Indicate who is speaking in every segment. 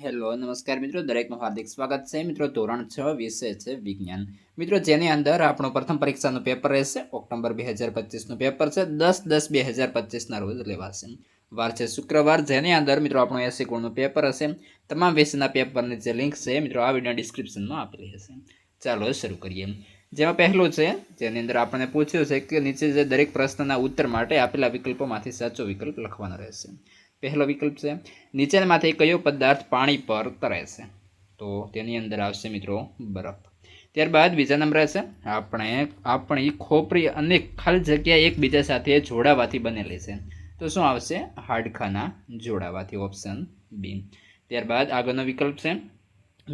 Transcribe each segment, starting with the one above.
Speaker 1: Hello નમસ્કાર મિત્રો, દરેકનું હાર્દિક સ્વાગત છે મિત્રો। ધોરણ 6 વિષય છે વિજ્ઞાન મિત્રો, જેની અંદર આપણો પ્રથમ પરીક્ષાનું પેપર રહેશે। ઓક્ટોબર 2025નું પેપર છે। 10/10/2025ના રોજ લેવાશે। વાર છે શુક્રવાર, જેની અંદર મિત્રો આપણું 80 ગુણનું પેપર હશે। તમામ વિષયના પેપરની જે લિંક છે મિત્રો આ વિડીયો ડિસ્ક્રિપ્શનમાં આપેલી હશે। ચાલો શરૂ કરીએ। જેમાં પહેલું છે, જેની અંદર આપણને પૂછ્યું છે કે નીચે જે દરેક પ્રશ્નના ઉત્તર માટે આપેલા વિકલ્પોમાંથી સાચો વિકલ્પ લખવાનો રહેશે। પહેલો વિકલ્પ છે, નીચેનામાંથી કયો પદાર્થ પાણી પર તરે છે? તો તેની અંદર આવશે મિત્રો બરફ। ત્યારબાદ બીજા નંબરે છે, આપણી ખોપરી અનેક ખાલી જગ્યા એકબીજા સાથે જોડાવાથી બનેલી છે। તો શું આવશે? હાડકાના જોડાવાથી, ઓપ્શન બી। ત્યારબાદ આગળનો વિકલ્પ છે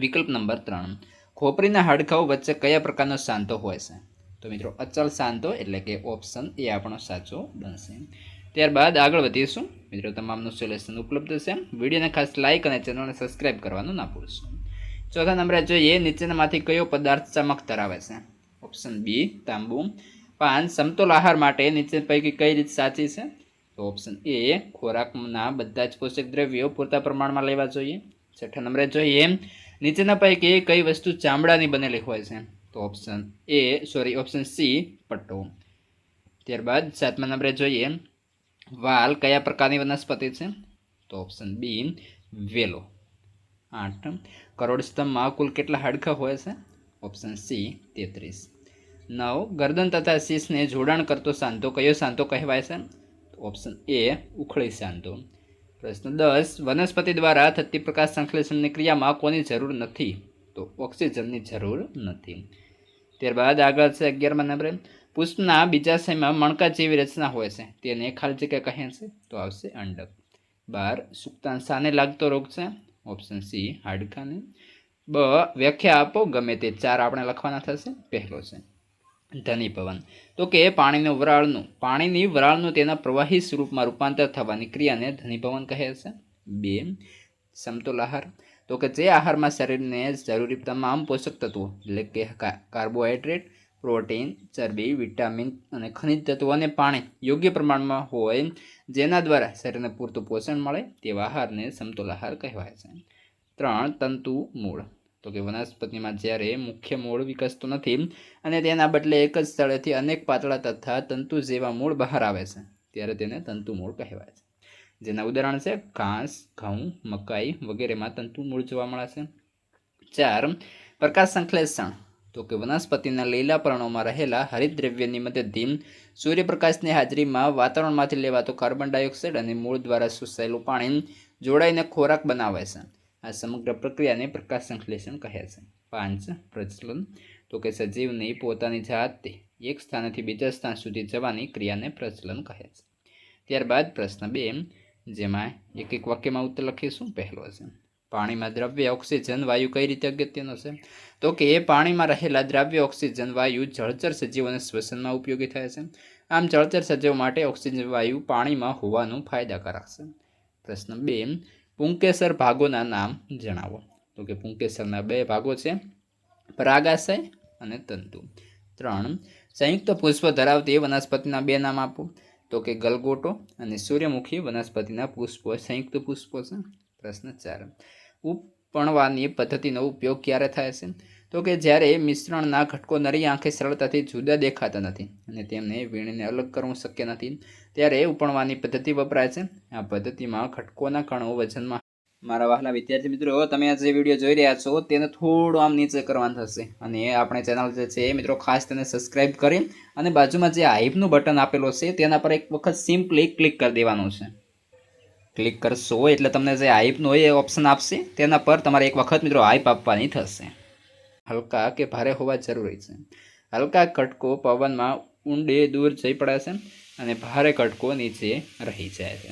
Speaker 1: વિકલ્પ નંબર 3, ખોપરીના હાડકાઓ વચ્ચે કયા પ્રકારનો સાંધો હોય છે? તો મિત્રો અચળ સાંધો, એટલે કે ઓપ્શન એ આપણો સાચો બનશે। ત્યારબાદ આગળ વધીશું મિત્રો, તમામનું સોલ્યુશન ઉપલબ્ધ છે। વિડીયોને ખાસ લાઇક અને ચેનલને સબસ્ક્રાઇબ કરવાનું ના ભૂલશો। ચોથા નંબરે જોઈએ, નીચેનામાંથી કયો પદાર્થ ચમક ધરાવે છે? ઓપ્શન બી તાંબુ। 5, સમતોલ આહાર માટે નીચે પૈકી કઈ રીત સાચી છે? તો ઓપ્શન એ, ખોરાકના બધા જ પોષક દ્રવ્યો પૂરતા પ્રમાણમાં લેવા જોઈએ। છઠ્ઠા નંબરે જોઈએ, નીચેના પૈકી કઈ વસ્તુ ચામડાની બનેલી હોય છે? તો ઓપ્શન સી પટ્ટો। ત્યારબાદ સાતમા નંબરે જોઈએ, વાલ કયા પ્રકારની વનસ્પતિ છે? તો ઓપ્શન બી વેલો। 8, કરોડ સ્તંભમાં કુલ કેટલા હાડકાં હોય છે? Option C 33। 9, ગરદન તથા શીશને જોડાણ કરતો સાંધો કયો સાંધો કહેવાય છે? ઓપ્શન એ ઉખળી સાંધો। પ્રશ્ન 10, વનસ્પતિ દ્વારા થતી પ્રકાશ સંશ્લેષણની ક્રિયામાં કોની જરૂર નથી? તો ઓક્સિજનની જરૂર નથી। ત્યારબાદ આગળ છે 11મા નંબરે, પુષ્પના બીજાશયમાં મણકા જેવી રચના હોય છે, તેને ખાલી જગ્યા કહે છે? તો આવશે અંડક। 12, સુક્તાંશ શાને લાગતો રોગ છે? ઓપ્શન સી હાડકાને। બ, વ્યાખ્યા આપો ગમે તે 4 આપણે લખવાના થશે। પહેલો છે ધનીભવન, તો કે પાણીની વરાળનું તેના પ્રવાહી સ્વરૂપમાં રૂપાંતર થવાની ક્રિયાને ધનીભવન કહે છે। 2, સમતોલ આહાર, તો કે જે આહારમાં શરીરને જરૂરી તમામ પોષક તત્વો એટલે કે કાર્બોહાઈડ્રેટ, પ્રોટીન, ચરબી, વિટામિન અને ખનિજ તત્વો અને પાણી યોગ્ય પ્રમાણમાં હોય, જેના દ્વારા શરીરને પૂરતું પોષણ મળે તેવા આહારને સમતોલ આહાર કહેવાય છે। 3, તંતુ મૂળ, તો કે વનસ્પતિમાં જ્યારે મુખ્ય મૂળ વિકસતો નથી અને તેના બદલે એક જ સ્થળેથી અનેક પાતળા તથા તંતુ જેવા મૂળ બહાર આવે છે, ત્યારે તેને તંતુ મૂળ કહેવાય છે। જેના ઉદાહરણ છે ઘાસ, ઘઉં, મકાઈ વગેરેમાં તંતુ મૂળ જોવા મળે છે। 4, પ્રકાશ સંશ્લેષણ, તો કે વનસ્પતિના લીલા પર્ણોમાં રહેલા હરિતદ્રવ્યની મદદથી સૂર્યપ્રકાશની હાજરીમાં વાતાવરણમાંથી લેવાતો કાર્બન ડાયોક્સાઇડ અને મૂળ દ્વારા શોષાયેલું પાણી જોડાઈને ખોરાક બનાવે છે। આ સમગ્ર પ્રક્રિયાને પ્રકાશ સંશ્લેષણ કહે છે। 5, પ્રજનન, તો કે સજીવની પોતાની જાતે એક સ્થાનેથી બીજા સ્થાન સુધી જવાની ક્રિયાને પ્રજનન કહે છે। ત્યારબાદ પ્રશ્ન 2, જેમાં એક એક વાક્યમાં ઉત્તર લખીશું। પહેલો છે, પાણીમાં દ્રવ્ય ઓક્સિજન વાયુ કઈ રીતે અગત્યનો છે? તો કે પાણીમાં રહેલા દ્રવ્ય ઓક્સિજન વાયુ જળચર સજીવોને શ્વસનમાં ઉપયોગી થાય છે। આમ જળચર સજીવો માટે ઓક્સિજન વાયુ પાણીમાં હોવાનું ફાયદાકારક છે। પ્રશ્ન 2, પુંકેસર ભાગોના નામ જણાવો। તો કે પુંકેસરના 2 ભાગો છે, પરાગાશય અને તંતુ। 3, સંયુક્ત પુષ્પ ધરાવતી વનસ્પતિના 2 નામ આપો। તો કે ગલગોટો અને સૂર્યમુખી વનસ્પતિના પુષ્પો સંયુક્ત પુષ્પો છે। પ્રશ્ન 4, ઉપણવાની પદ્ધતિનો ઉપયોગ ક્યારે થાય છે? તો કે જ્યારે મિશ્રણના ઘટકો નરી આંખે સરળતાથી જુદા દેખાતા નથી અને તેમને વીણીને અલગ કરવું શક્ય નથી, ત્યારે ઉપણવાની પદ્ધતિ વપરાય છે। આ પદ્ધતિમાં ઘટકોના કણો વજનમાં, મારા વહાલા વિદ્યાર્થી મિત્રો, તમે આ જે વિડીયો જોઈ રહ્યા છો તેને થોડું આમ નીચે કરવાનું થશે અને આપણે ચેનલ જે છે મિત્રો ખાસ તેને સબસ્ક્રાઈબ કરી અને બાજુમાં જે હાઈપનું બટન આપેલું છે તેના પર એક વખત સિમ્પલી ક્લિક કરી દેવાનું છે। ક્લિક કરશો એટલે તમને જે હાઈપનું હોય એ ઓપ્શન આપશે, તેના પર તમારે એક વખત મિત્રો હાઈપ આપવાની થશે। હલકા કે ભારે હોવા જરૂરી છે। હલકા ઘટકો પવનમાં ઊંડે દૂર જઈ પડે છે અને ભારે ઘટકો નીચે રહી જાય છે।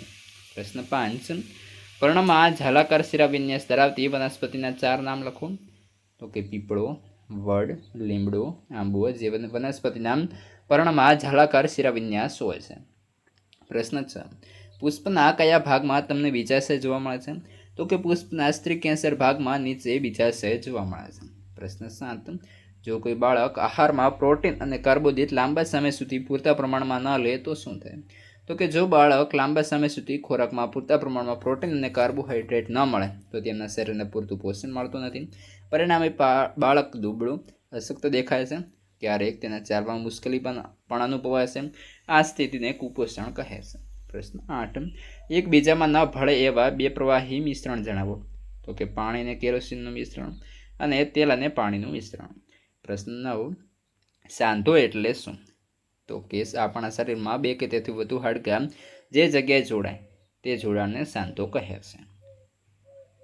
Speaker 1: પ્રશ્ન 5, પર્ણમાં ઝાલાકાર શિરાવિન્યાસ ધરાવતી વનસ્પતિના 4 નામ લખો। તો કે પીપળો, વડ, લીમડો, આંબો જે વનસ્પતિના પર્ણમાં ઝાલાકાર શિરાવિન્યાસ હોય છે। પ્રશ્ન 6, પુષ્પના કયા ભાગમાં તમને બીજાશય જોવા મળે છે? તો કે પુષ્પના સ્ત્રી કેન્સર ભાગમાં નીચે બીજાશય જોવા મળે છે। પ્રશ્ન 7, જો કોઈ બાળક આહારમાં પ્રોટીન અને કાર્બોદિત લાંબા સમય સુધી પૂરતા પ્રમાણમાં ન લે તો શું થાય? તો કે જો બાળક લાંબા સમય સુધી ખોરાકમાં પૂરતા પ્રમાણમાં પ્રોટીન અને કાર્બોહાઈડ્રેટ ન મળે તો તેમના શરીરને પૂરતું પોષણ મળતું નથી. પરિણામે બાળક દુબળું, અશક્ત દેખાય છે. ક્યારેક તેને ચાલવામાં મુશ્કેલી પણ અનુભવાય છે. આ સ્થિતિને કુપોષણ કહે છે. પ્રશ્ન 8, એકબીજામાં ન ભળે એવા બે પ્રવાહી મિશ્રણ જણાવો. તો કે પાણી અને કેરોસીનનું મિશ્રણ અને તેલ અને પાણીનું મિશ્રણ. પ્રશ્ન 9, સાંધો એટલે શું? તો કે આપણા શરીરમાં બે કે તેથી વધુ હાડકાં જે જગ્યાએ જોડાય તે જોડાણને સાંધો કહે છે.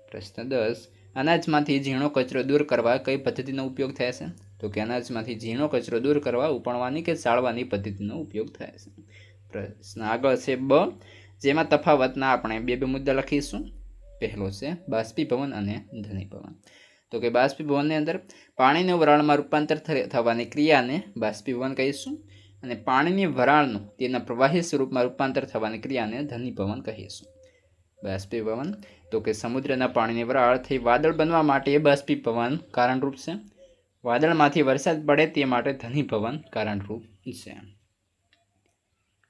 Speaker 1: પ્રશ્ન 10, અનાજમાંથી ઝીણો કચરો દૂર કરવા કઈ પદ્ધતિનો ઉપયોગ થાય છે? તો કે અનાજમાંથી ઝીણો કચરો દૂર કરવા ઉપણવાની કે ચાળવાની પદ્ધતિનો ઉપયોગ થાય છે. પ્રશ્ન આગળ છે બ, જેમાં તફાવતના આપણે બે મુદ્દા લખીશું. પહેલો છે બાષ્પીભવન અને ઘનીભવન. તો કે બાષ્પીભવનની અંદર પાણીનું વરાળમાં રૂપાંતર થવાની ક્રિયાને બાષ્પીભવન કહીશું અને પાણીની વરાળનું તેના પ્રવાહી સ્વરૂપમાં રૂપાંતર થવાની ક્રિયાને ઘનીભવન કહીશું. બાષ્પીભવન તો કે સમુદ્રના પાણીની વરાળ થઈ વાદળ બનવા માટે બાષ્પીભવન કારણરૂપ છે. વાદળમાંથી વરસાદ પડે તે માટે ઘનીભવન કારણરૂપ છે.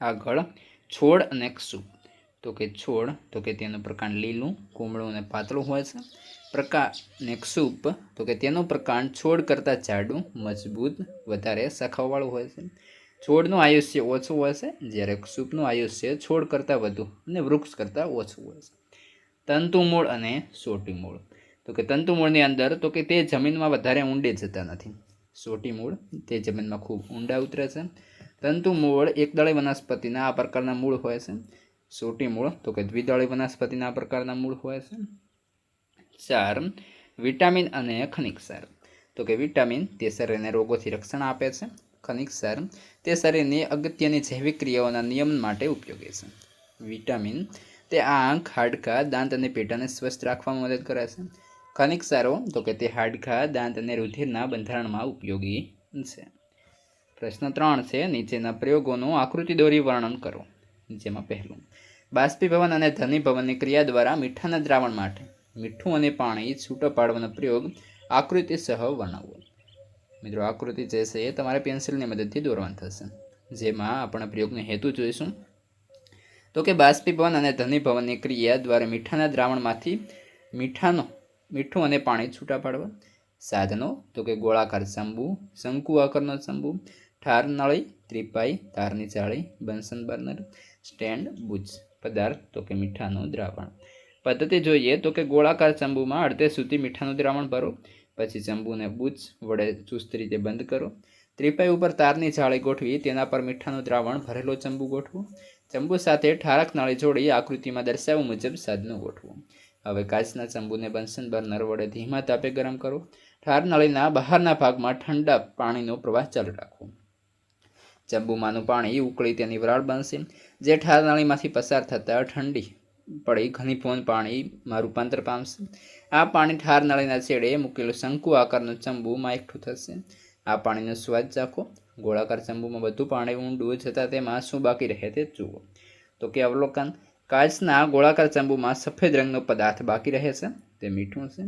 Speaker 1: આગળ છોડ અને ક્ષુપ. તો કે છોડ તો કે તેનું પ્રકાંડ લીલું, કુમળું અને પાતળું હોય છે. પ્રકાંડ અને ક્ષુપ તો કે તેનું પ્રકાંડ છોડ કરતાં જાડું, મજબૂત, વધારે શાખાવાળું હોય છે. છોડનું આયુષ્ય ઓછું હોય છે, જ્યારે ક્ષુપનું આયુષ્ય છોડ કરતાં વધુ અને વૃક્ષ કરતાં ઓછું હોય છે. તંતુમૂળ અને સોટી મૂળ. તો કે તંતુમૂળની અંદર તો કે તે જમીનમાં વધારે ઊંડે જતા નથી. સોટી મૂળ તે જમીનમાં ખૂબ ઊંડા ઉતરે છે. તંતુમૂળ એકદળી વનસ્પતિના આ પ્રકારના મૂળ હોય છે. સોટી મૂળ તો કે દ્વિદળી વનસ્પતિના આ પ્રકારના મૂળ હોય છે. 4, વિટામિન અને ખનિજ ક્ષાર. તો કે વિટામિન તે શરીરને રોગોથી રક્ષણ આપે છે. ખનિજ ક્ષાર તે શરીરની અગત્યની જૈવિક ક્રિયાઓના નિયમન માટે ઉપયોગી છે. વિટામિન તે આંખ, હાડકાં, દાંત અને પેટાને સ્વસ્થ રાખવામાં મદદ કરે છે. ખનિજ ક્ષારો તો કે તે હાડકાં, દાંત અને રુધિરના બંધારણમાં ઉપયોગી છે. પ્રશ્ન 3 છે નીચેના પ્રયોગોનું આકૃતિ દોરી વર્ણન કરો. જેમાં પહેલું, બાષ્પીભવન અને ઘનીભવનની ક્રિયા દ્વારા મીઠાના દ્રાવણ માટે મીઠું અને પાણી છૂટા પાડવાનો પ્રયોગ આકૃતિ સહ વર્ણવો. મિત્રો આકૃતિ જે છે એ તમારે પેન્સિલની મદદથી દોરવાની થશે. જેમાં આપણે પ્રયોગનો હેતુ જોઈશું. તો કે બાષ્પીભવન અને ઘનીભવનની ક્રિયા દ્વારા મીઠાના દ્રાવણમાંથી મીઠું અને પાણી છૂટા પાડવા. સાધનો તો કે ગોળાકાર ચંબુ, શંકુ આકારનો ચંબુ, ઠાર નળી, ત્રિપાઈ, તારની જાળી, બન્સન બર્નર, સ્ટેન્ડ, બુચ. પદાર્થ તો કે મીઠાનું દ્રાવણ. પદ્ધતિ જોઈએ તો કે ગોળાકાર ચંબુમાં અડધે સુધી મીઠાનું દ્રાવણ ભરો, પછી ચંબુને બુચ વડે ચુસ્ત રીતે બંધ કરો. ત્રિપાઈ ઉપર તારની જાળી ગોઠવી તેના પર મીઠાનું દ્રાવણ ભરેલો ચંબુ ગોઠવો. ચંબુ સાથે ઠારક નળી જોડી આકૃતિમાં દર્શાવ્યા મુજબ સાધનો ગોઠવો. હવે કાચના ચંબુને બન્સન બર્નર વડે ધીમા તાપે ગરમ કરો. ઠાર નળીના બહારના ભાગમાં ઠંડા પાણીનો પ્રવાહ ચાલુ રાખવો. ચંબુમાંનું પાણી ઉકળી તેની વરાળ બનશે, જે ઠાર નળીમાંથી પસાર થતાં ઠંડી પડી ઘનીભવન પાણીમાં રૂપાંતર પામશે. આ પાણી ઠાર નળીના છેડે મૂકેલું શંકુ આકારનું ચંબુમાં એકઠું થશે. આ પાણીનો સ્વાદ ચાખો. ગોળાકાર ચંબુમાં બધું પાણી ઊંડું જતાં તેમાં શું બાકી રહે તે જુઓ. તો કે અવલોકન, કાચના ગોળાકાર ચંબુમાં સફેદ રંગનો પદાર્થ બાકી રહે છે, તે મીઠું છે,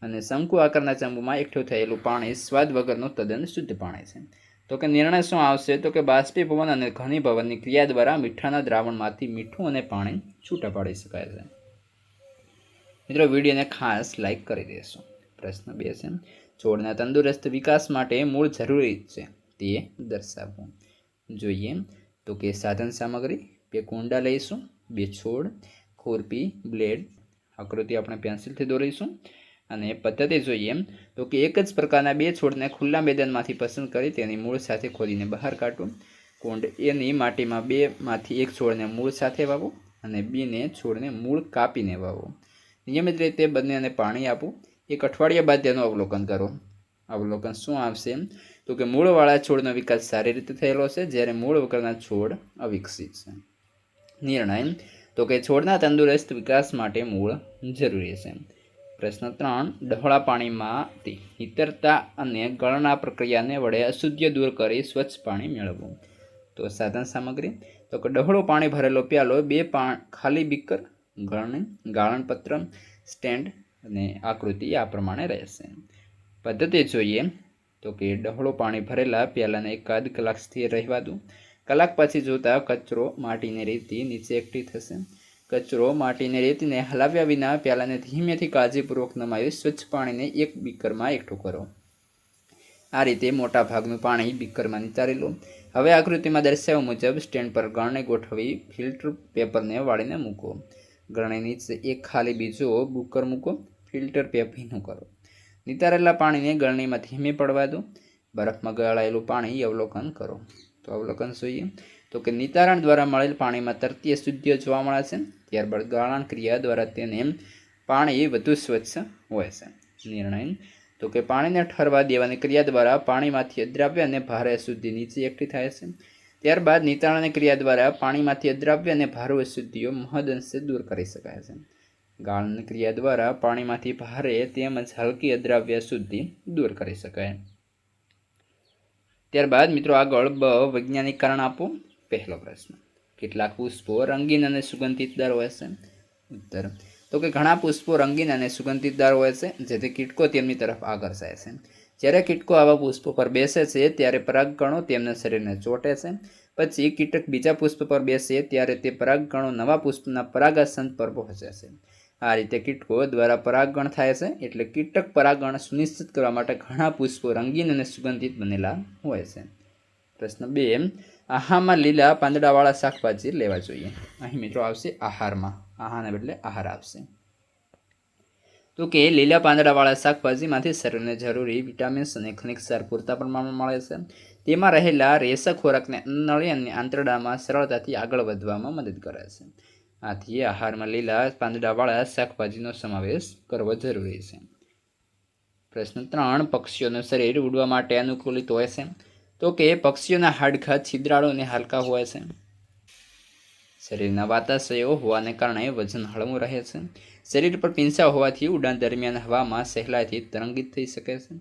Speaker 1: અને શંકુ આકારના ચંબુમાં એકઠું થયેલું પાણી સ્વાદ વગરનું તદ્દન શુદ્ધ પાણી છે. તો કે નિર્ણય શું આવશે? તો કે બાષ્પીભવન અને ઘનીભવનની ક્રિયા દ્વારા મીઠાના દ્રાવણમાંથી મીઠું અને પાણી છૂટા પાડી શકાય છે. મિત્રો વિડીયોને ખાસ લાઈક કરી દેશો. પ્રશ્ન 2 છે, છોડના તંદુરસ્ત વિકાસ માટે મૂળ જરૂરી છે તે દર્શાવવું. જોઈએ તો કે સાધન સામગ્રી 2 કુંડા લઈશું, 2 છોડ, ખુરપી, બ્લેડ. આકૃતિ આપણે પેન્સિલથી દોરીશું. અને પદ્ધતિ જોઈએ તો કે એક જ પ્રકારના 2 છોડને ખુલ્લા મેદાનમાંથી પસંદ કરી તેની મૂળ સાથે ખોદીને બહાર કાઢો. કુંડ એની માટીમાં 2માંથી 1 છોડને મૂળ સાથે વાવો અને બીને છોડને મૂળ કાપીને વાવો. નિયમિત રીતે બંનેને પાણી આપવું. 1 અઠવાડિયા બાદ તેનું અવલોકન કરો. અવલોકન શું આવશે? તો કે મૂળવાળા છોડનો વિકાસ સારી રીતે થયેલો છે, જ્યારે મૂળ વગરના છોડ અવિકસિત છે. નિર્ણય તો કે છોડના તંદુરસ્ત વિકાસ માટે મૂળ જરૂરી છે. પ્રશ્ન 3, ડહોળા પાણીમાંથી નીતરતા અને ગળના પ્રક્રિયાને વડે અશુદ્ધિ દૂર કરી સ્વચ્છ પાણી મેળવવું. તો સાધન સામગ્રી તો કે ડહોળું પાણી ભરેલો પ્યાલો, 2 ખાલી બીકર, ગળણી, ગાળણપત્ર, સ્ટેન્ડ અને આકૃતિ આ પ્રમાણે રહેશે. પદ્ધતિ જોઈએ તો કે ડહોળું પાણી ભરેલા પ્યાલાને 1 કલાક સ્થિર રહેવા દો. કલાક પછી જોતા કચરો, માટીને રેતી નીચે એકઠી થશે. કચરો, માટીને રેતીને હલાવ્યા વિના પ્યાલાને ધીમેથી કાળજીપૂર્વક નમાવી સ્વચ્છ પાણીને એક બીકરમાં એકઠું કરો. આ રીતે મોટા ભાગનું પાણી બીકરમાં નિતારી લો. હવે આકૃતિમાં દર્શાવ્યા મુજબ સ્ટેન્ડ પર ગળને ગોઠવી ફિલ્ટર પેપરને વાળીને મૂકો. ગળની નીચે એક ખાલી બીજો બુકર મૂકો. ફિલ્ટર ભીનું કરો. નિતારેલા પાણીને ગળણીમાં ધીમે પડવા દો. બરફમાં ગળાયેલું પાણી અવલોકન કરો. તો અવલોકન જોઈએ તો કે નિતારણ દ્વારા મળેલ પાણીમાં તરતી અશુદ્ધિઓ જોવા મળે છે. ત્યારબાદ ગાળણ ક્રિયા દ્વારા તેને પાણી વધુ સ્વચ્છ હોય છે. નિર્ણય તો કે પાણીને ઠરવા દેવાની ક્રિયા દ્વારા પાણીમાંથી અદ્રાવ્ય અને ભારે અશુદ્ધિ નીચે એકઠી થાય છે. ત્યારબાદ નિતારણની ક્રિયા દ્વારા પાણીમાંથી અદ્રાવ્ય અને ભારે અશુદ્ધિઓ મહદઅંશે દૂર કરી શકાય છે. ગાળણની ક્રિયા દ્વારા પાણીમાંથી ભારે તેમજ હલકી અદ્રાવ્ય અશુદ્ધિ દૂર કરી શકાય. ત્યારબાદ મિત્રો આગળ વૈજ્ઞાનિક કારણ આપો. પહેલો પ્રશ્ન, કેટલાક પુષ્પો રંગીન અને સુગંધિતદાર હોય છે? ઉત્તર તો કે ઘણા પુષ્પો રંગીન અને સુગંધિતદાર હોય છે, જેથી કીટકો તેમની તરફ આકર્ષાય છે. જ્યારે કીટકો આવા પુષ્પો પર બેસે છે ત્યારે પરાગકણો તેમના શરીરને ચોંટે છે. પછી કીટક બીજા પુષ્પ પર બેસે ત્યારે તે પરાગકણો નવા પુષ્પના પરાગાસન પર પહોંચે છે. આ રીતે કીટકો દ્વારા પરાગણ થાય છે. એટલે કીટક પરાગણ સુનિશ્ચિત કરવા માટે ઘણા પુષ્પો રંગીન અને સુગંધિત બનેલા હોય છે. પ્રશ્ન 2, આહારમાં લીલા પાંદડાવાળા શાકભાજી લેવા જોઈએ. અહીં મિત્રો આવશે આહારમાં, આહારના બદલે આહાર આવશે. તો કે લીલા પાંદડાવાળા શાકભાજીમાંથી શરીરને જરૂરી વિટામિન્સ અને ખનિજ ક્ષાર પૂરતા પ્રમાણમાં મળે છે. તેમાં રહેલા રેસા ખોરાકને અન્નનળી અને આંતરડામાં સરળતાથી આગળ વધવામાં મદદ કરે છે. આથી આહારમાં લીલા પાંદડાવાળા શાકભાજીનો સમાવેશ કરવો જરૂરી છે. પ્રશ્ન 3, પક્ષીઓનું શરીર ઉડવા માટે અનુકૂલિત હોય છે? તો કે પક્ષીઓના હાડકાં છિદ્રાળુ અને હલકા હોય છે. શરીરના વાતાશયો હોવાને કારણે વજન હળવું રહે છે. શરીર પર પીંછા હોવાથી ઉડાન દરમિયાન હવામાં સહેલાઈથી તરંગિત થઈ શકે છે.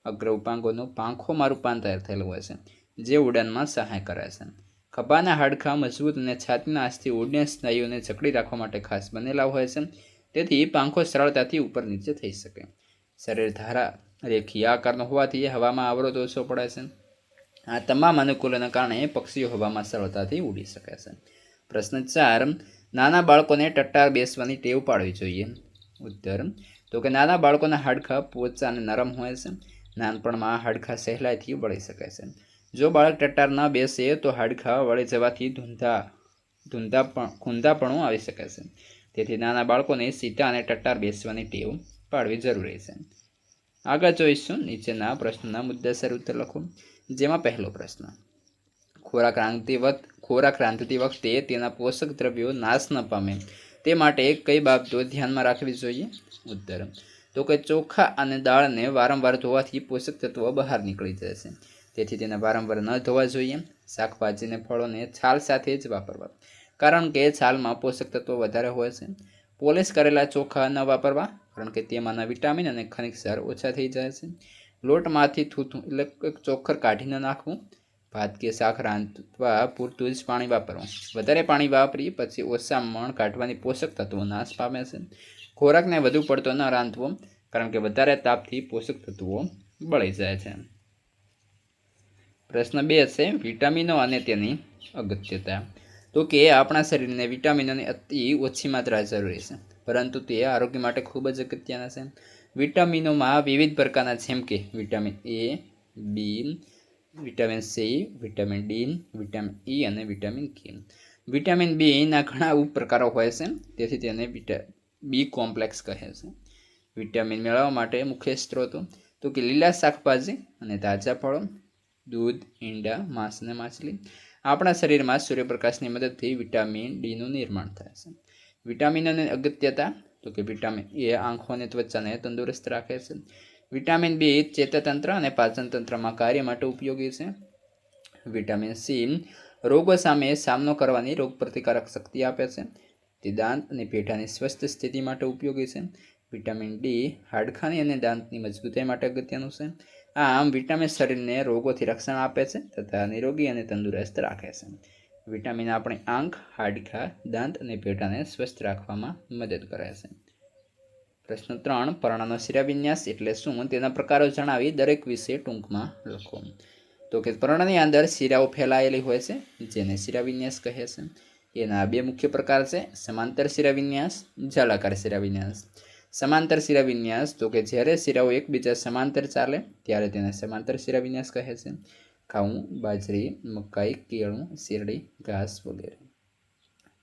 Speaker 1: અગ્ર ઉપાંગોનું પાંખોમાં રૂપાંતર થયેલું હોય છે, જે ઉડાનમાં સહાય કરે છે. ખભાના હાડકાં મજબૂત અને છાતીના આસ્થિ ઉડ્ડયન સ્નાયુઓને જકડી રાખવા માટે ખાસ બનેલા હોય છે. તેથી પાંખો સરળતાથી ઉપર નીચે થઈ શકે. શરીર ધારા રેખીય આકારનું હોવાથી હવામાં અવરોધ ઓછો પડે છે. આ તમામ અનુકૂળોના કારણે પક્ષીઓ હવામાં સરળતાથી ઉડી શકે છે. પ્રશ્ન 4, નાના બાળકોને ટટ્ટાર બેસવાની ટેવ પાડવી જોઈએ. ઉત્તર તો કે નાના બાળકોના હાડકાં પોચા અને નરમ હોય છે. નાનપણમાં હાડકાં સહેલાઈથી વળી શકે છે. જો બાળક ટટ્ટાર ન બેસે તો હાડકાં વળી જવાથી ખૂંધાપણું આવી શકે છે. તેથી નાના બાળકોને સીધા અને ટટ્ટાર બેસવાની ટેવ પાડવી જરૂરી છે. આગળ જોઈશું નીચેના પ્રશ્નના મુદ્દાસર ઉત્તર લખો. જેમાં પહેલો પ્રશ્ન, ખોરાક રાંધતી વખતે તેના પોષક દ્રવ્યો નાશ ન પામે તે માટે કઈ બાબતો ધ્યાનમાં રાખવી જોઈએ? ઉત્તર તો કે ચોખા અને દાળને વારંવાર ધોવાથી પોષક તત્વો બહાર નીકળી જાય છે. તેથી તેને વારંવાર ન ધોવા જોઈએ. શાકભાજીને ફળોને છાલ સાથે જ વાપરવા, કારણ કે છાલમાં પોષક તત્વો વધારે હોય છે. પોલિશ કરેલા ચોખા ન વાપરવા, કારણ કે તેમાંના વિટામિન અને ખનિજ ક્ષાર ઓછા થઈ જાય છે. લોટમાંથી થૂથું એટલે ચોખર કાઢીને નાખવું. ભાત કે શાક રાંધવા પૂરતું જ પાણી વાપરવું. વધારે પાણી વાપરી પછી ઓછા મણ કાઢવાની પોષક તત્વો નાશ પામે છે. ખોરાકને વધુ પડતો ન રાંધવો, કારણ કે વધારે તાપથી પોષક તત્વો બળી જાય છે. પ્રશ્ન 2 છે, વિટામિનો અને તેની અગત્યતા. તો કે આપણા શરીરને વિટામિનોની અતિ ઓછી માત્રા જરૂરી છે, પરંતુ તે આરોગ્ય માટે ખૂબ જ અગત્યના છે. વિટામિનોમાં વિવિધ પ્રકારના જેમ કે vitamin A, B, vitamin C, vitamin D, vitamin E અને વિટામિન K. વિટામિન B ના ઘણા ઉપપ્રકારો હોય છે, તેથી તેને બી કોમ્પ્લેક્સ કહે છે. વિટામિન મેળવવા માટે મુખ્ય સ્ત્રોતો તો કે લીલા શાકભાજી અને તાજા ફળો, દૂધ, ઈંડા, માંસ અને માછલી. આપણા શરીરમાં સૂર્યપ્રકાશની મદદથી વિટામિન ડીનું નિર્માણ થાય છે. વિટામિનોની અગત્યતા તો કે વિટામિન A આંખો અને ત્વચાને તંદુરસ્ત રાખે છે. વિટામિન B ચેતાતંત્ર અને પાચન તંત્રમાં કાર્ય માટે ઉપયોગી છે. વિટામિન C રોગો સામે સામનો કરવાની રોગપ્રતિકારક શક્તિ આપે છે. તે દાંત અને પેઢાની સ્વસ્થ સ્થિતિ માટે ઉપયોગી છે. વિટામિન ડી હાડકાની અને દાંતની મજબૂતાઈ માટે અગત્યનું છે. આમ વિટામિન શરીરને રોગોથી રક્ષણ આપે છે તથા નિરોગી અને તંદુરસ્ત રાખે છે. વિટામિન આપણી આંખ, હાડકાં, દાંત અને પેઢાને સ્વસ્થ રાખવામાં મદદ કરે છે. પ્રશ્ન 3, પર્ણનો શિરાવિન્યાસ એટલે શું? તેના પ્રકારો જણાવી દરેક વિશે ટૂંકમાં લખો. તો કે પર્ણની અંદર શિરાઓ ફેલાયેલી હોય છે, જેને શિરાવિન્યાસ કહે છે. એના બે મુખ્ય પ્રકાર છે, સમાંતર શિરાવિન્યાસ, જાલાકાર શિરાવિન્યાસ. સમાંતર શિરાવિન્યાસ તો કે જ્યારે શિરાઓ એકબીજા સમાંતર ચાલે ત્યારે તેને સમાંતર શિરાવિન્યાસ કહે છે. ઘઉં, બાજરી, મકાઈ, કેળું, શેરડી, ઘાસ વગેરે.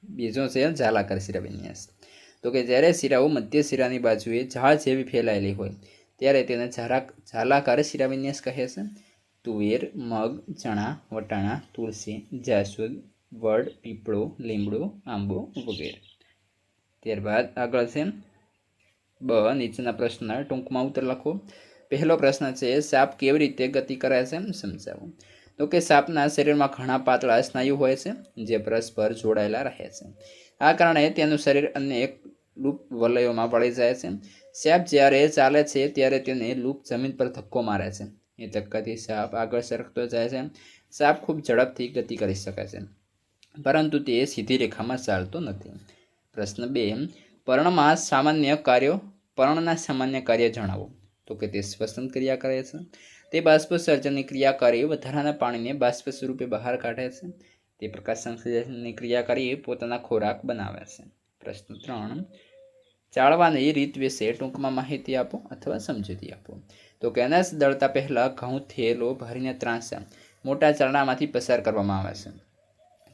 Speaker 1: બીજો છે જાલાકાર શિરાવિન્યાસ. તો કે જ્યારે શિરાઓ મધ્ય શિરાની બાજુએ ઝાડ જેવી ફેલાયેલી હોય ત્યારે તેને જાલાકાર શિરાવિન્યાસ કહે છે. તુવેર, મગ, ચણા, વટાણા, તુલસી, જાસૂદ, વડ, પીપળો, લીમડો, આંબો વગેરે. ત્યારબાદ આગળ છે બ. નીચેના પ્રશ્નના ટૂંકમાં ઉત્તર લખો. પહેલો પ્રશ્ન છે, સાપ કેવી રીતે ગતિ કરે છે સમજાવો. તો કે સાપના શરીરમાં ઘણા પાતળા સ્નાયુ હોય છે જે પરસ્પર જોડાયેલા રહે છે. આ કારણે તેનું શરીર અનેક લૂપ વલયોમાં પડી જાય છે. સાપ જ્યારે ચાલે છે ત્યારે તેને લૂપ જમીન પર ધક્કો મારે છે. એ ધક્કાથી સાપ આગળ સરકતો જાય છે. સાપ ખૂબ ઝડપથી ગતિ કરી શકે છે, પરંતુ તે સીધી રેખામાં ચાલતો નથી. પ્રશ્ન 2, પર્ણના સામાન્ય કાર્ય જણાવો. તો કે તે શ્વસન ક્રિયા કરે છે. તે બાષ્પોત્સર્જનની ક્રિયા કરી વધારાના પાણીને બાષ્પ સ્વરૂપે બહાર કાઢે છે. તે પ્રકાશ સંશ્લેષણની ક્રિયા કરી પોતાના ખોરાક બનાવે છે. પ્રશ્ન 3, ચાળવાની રીત વિશે ટૂંકમાં માહિતી આપો અથવા સમજૂતી આપો. તો કે અનાજ દળતા પહેલાં ઘઉં થેલો ભરીને ત્રાંસા મોટા ચાળણામાંથી પસાર કરવામાં આવે છે.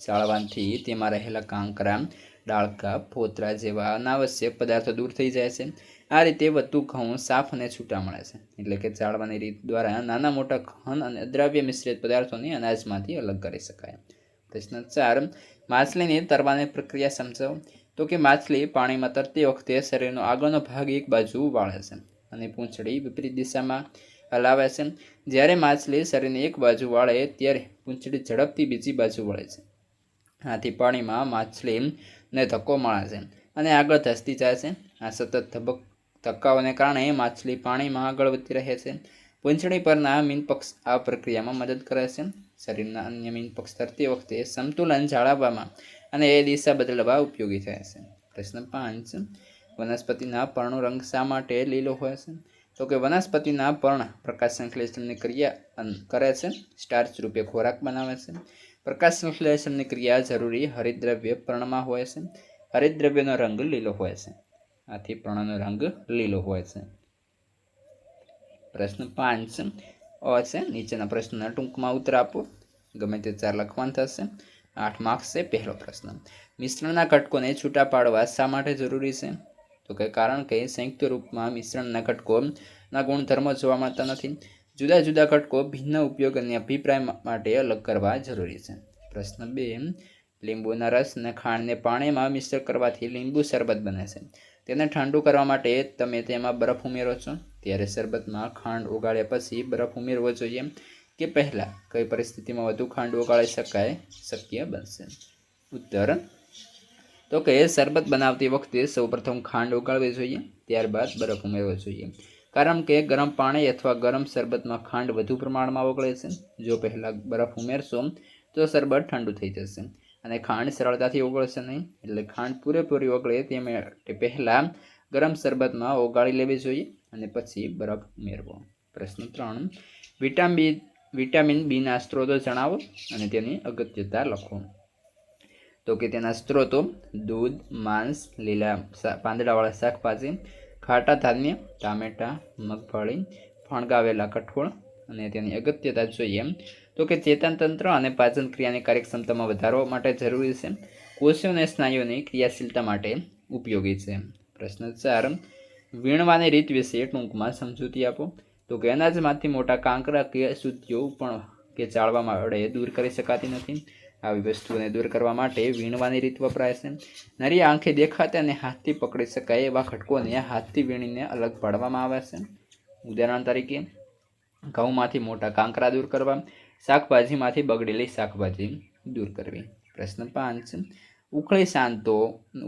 Speaker 1: ચાળવાથી તેમાં રહેલા કાંકરા, ડાળકા, ફોતરા જેવા અનાવશ્યક પદાર્થો દૂર થઈ જાય છે. આ રીતે વધુ ઘઉં સાફ અને છૂટા મળે છે. એટલે કે ચાળવાની રીત દ્વારા નાના મોટા ઘન અને અદ્રાવ્ય મિશ્રિત પદાર્થોને અનાજમાંથી અલગ કરી શકાય. પ્રશ્ન 4, માછલીની તરવાની પ્રક્રિયા સમજાવો. તો કે માછલી પાણીમાં તરતી વખતે શરીરનો આગળનો ભાગ એક બાજુ વાળે છે અને પૂંછડી વિપરીત દિશામાં હલાવે છે. જ્યારે માછલી શરીરને એક બાજુ વાળે ત્યારે પૂંછડી ઝડપથી બીજી બાજુ વળે છે. આથી પાણીમાં માછલીને ધક્કો મળે છે અને આગળ ધસતી જાય છે. આ સતત ધક્કાઓને કારણે માછલી પાણીમાં આગળ વધતી રહે છે. પૂંછડી પરના મીનપક્ષ આ પ્રક્રિયામાં મદદ કરે છે. શરીરના અન્ય મીનપક્ષ તરતી વખતે સંતુલન જાળવવામાં અને એ દિશા બદલવા ઉપયોગી થાય છે. પ્રશ્ન 5, વનસ્પતિના પર્ણનો રંગ શા માટે લીલો હોય છે. તો કે વનસ્પતિના પર્ણ પ્રકાશ સંશ્લેષણની ક્રિયા કરે છે, સ્ટાર્ચ રૂપે ખોરાક બનાવે છે. પ્રકાશ સંશ્લેષણની ક્રિયા જરૂરી હરિતદ્રવ્ય પર્ણમાં હોય છે. હરિતદ્રવ્યનો રંગ લીલો હોય છે. આથી પર્ણનો રંગ લીલો હોય છે. પ્રશ્ન 5 છે, નીચેના પ્રશ્નના ટૂંકમાં ઉત્તર આપો. ગમે તે 4 લખવાનું થશે. 8 માર્ક્સ છે. પહેલો પ્રશ્ન, મિશ્રણના ઘટકોને છૂટા પાડવા શા માટે જરૂરી છે. તો કે કારણ કે સંયુક્ત રૂપમાં મિશ્રણના ઘટકોના ગુણધર્મો જોવા મળતા નથી. જુદા જુદા ઘટકો ભિન્ન ઉપયોગ અને અભિપ્રાય માટે અલગ કરવા જરૂરી છે. પ્રશ્ન 2, લીંબુના રસ અને ખાંડને પાણીમાં મિશ્ર કરવાથી લીંબુ શરબત બને છે. તેને ઠંડુ કરવા માટે તમે તેમાં બરફ ઉમેરો છો, ત્યારે શરબતમાં ખાંડ ઓગાળ્યા પછી બરફ ઉમેરવો જોઈએ કે પહેલાં? કઈ પરિસ્થિતિમાં વધુ ખાંડ ઓગાળી શક્ય બનશે? ઉત્તર, તો કે શરબત બનાવતી વખતે સૌપ્રથમ ખાંડ ઓગાળવી જોઈએ, ત્યારબાદ બરફ ઉમેરવો જોઈએ. કારણ કે ગરમ પાણી અથવા ગરમ શરબતમાં ખાંડ વધુ પ્રમાણમાં ઓગળે છે. જો પહેલાં બરફ ઉમેરશો તો શરબત ઠંડુ થઈ જશે અને ખાંડ સરળતાથી ઓગળશે નહીં. એટલે ખાંડ પૂરેપૂરી ઓગળે તે માટે પહેલાં ગરમ શરબતમાં ઓગાળી લેવી જોઈએ અને પછી બરફ ઉમેરવો. પ્રશ્ન 3, વિટામિન બીના સ્ત્રોતો જણાવો અને તેની અગત્યતા લખો. તો કે તેના સ્ત્રોતો દૂધ, માંસ, લીલા પાંદડાવાળા શાકભાજી, ખાટા ધાન્ય, ટામેટાં, મગફળી, ફણગાવેલા કઠોળ. અને તેની અગત્યતા જોઈએ તો કે ચેતનતંત્ર અને પાચન ક્રિયાની કાર્યક્ષમતામાં વધારો માટે જરૂરી છે. કોષો અને સ્નાયુઓની ક્રિયાશીલતા માટે ઉપયોગી છે. પ્રશ્ન 4, વીણવાની રીત વિશે ટૂંકમાં સમજૂતી આપો. તો કે અનાજમાંથી મોટા કાંકરા કે અશુદ્ધિઓ પણ કે ચાળવામાં વડે દૂર કરી શકાતી નથી. આવી વસ્તુઓને દૂર કરવા માટે વીણવાની રીત વપરાય છે. નરી આંખે દેખાતા અને હાથથી પકડી શકાય એવા ઘટકોને હાથથી વીણીને અલગ પાડવામાં આવે છે. ઉદાહરણ તરીકે ઘઉંમાંથી મોટા કાંકરા દૂર કરવા, શાકભાજીમાંથી બગડેલી શાકભાજી દૂર કરવી. પ્રશ્ન 5, ઉખળી સાંતો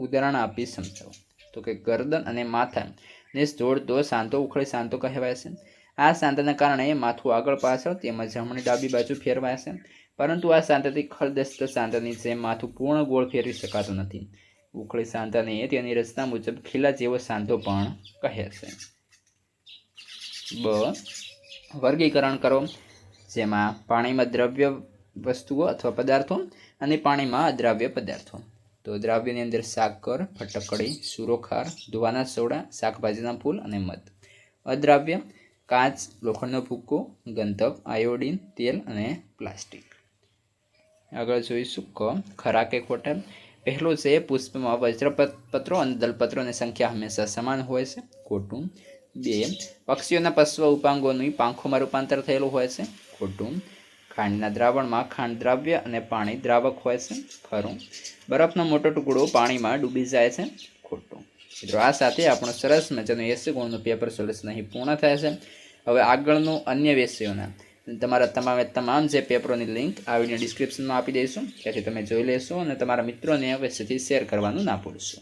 Speaker 1: ઉદાહરણ આપી સમજાવો. તો કે ગરદન અને માથાને જોડતો સાંતો ઉખળી સાંતો કહેવાય છે. આ સાંતાના કારણે માથું આગળ પાછળ તેમજ જમણી ડાબી બાજુ ફેરવાય છે, પરંતુ આ સાંતાથી ખલદસ્ત સાંતાની જેમ માથું પૂર્ણ ગોળ ફેરવી શકાતું નથી. ઉખળી સાંતાને તેની રચના મુજબ ખીલા જેવો સાંધો પણ કહે છે. બ, વર્ગીકરણ કરો. જેમાં પાણીમાં દ્રવ્ય વસ્તુઓ અથવા પદાર્થો અને પાણીમાં અદ્રાવ્ય પદાર્થો. તો દ્રાવ્યની અંદર સાકર, ફટકડી, સુરોખાર, ધોવાના સોડા, શાકભાજીના ફૂલ અને મધ. અદ્રાવ્ય કાચ, લોખંડનો ભૂકો, ગંધક, આયોડિન, તેલ અને પ્લાસ્ટિક. આગળ જોઈશું ક, ખરા કે ખોટા. પહેલું છે પુષ્પમાં વજ્રપત્રો અને દલપત્રોની સંખ્યા હંમેશા સમાન હોય છે. ખોટું. 2, પક્ષીઓના પશ્વ ઉપાંગોની પાંખોમાં રૂપાંતર થયેલું હોય છે. ખોટું. ખાંડના દ્રાવણમાં ખાંડ દ્રાવ્ય અને પાણી દ્રાવક હોય છે. ખરું. બરફનો મોટો ટુકડો પાણીમાં ડૂબી જાય છે. ખોટું. મિત્રો આ સાથે આપણું સરસ મજાનું 80 ગુણનું પેપર સોલ્યુશન અહીં પૂર્ણ થાય છે. હવે આગળનું અન્ય વિષયોના તમારા તમામ જે પેપરોની લિંક આ વિડીયો ડિસ્ક્રિપ્શનમાં આપી દઈશું, ત્યાંથી તમે જોઈ લેશો અને તમારા મિત્રોને અવશ્યથી શેર કરવાનું ના ભૂલશો.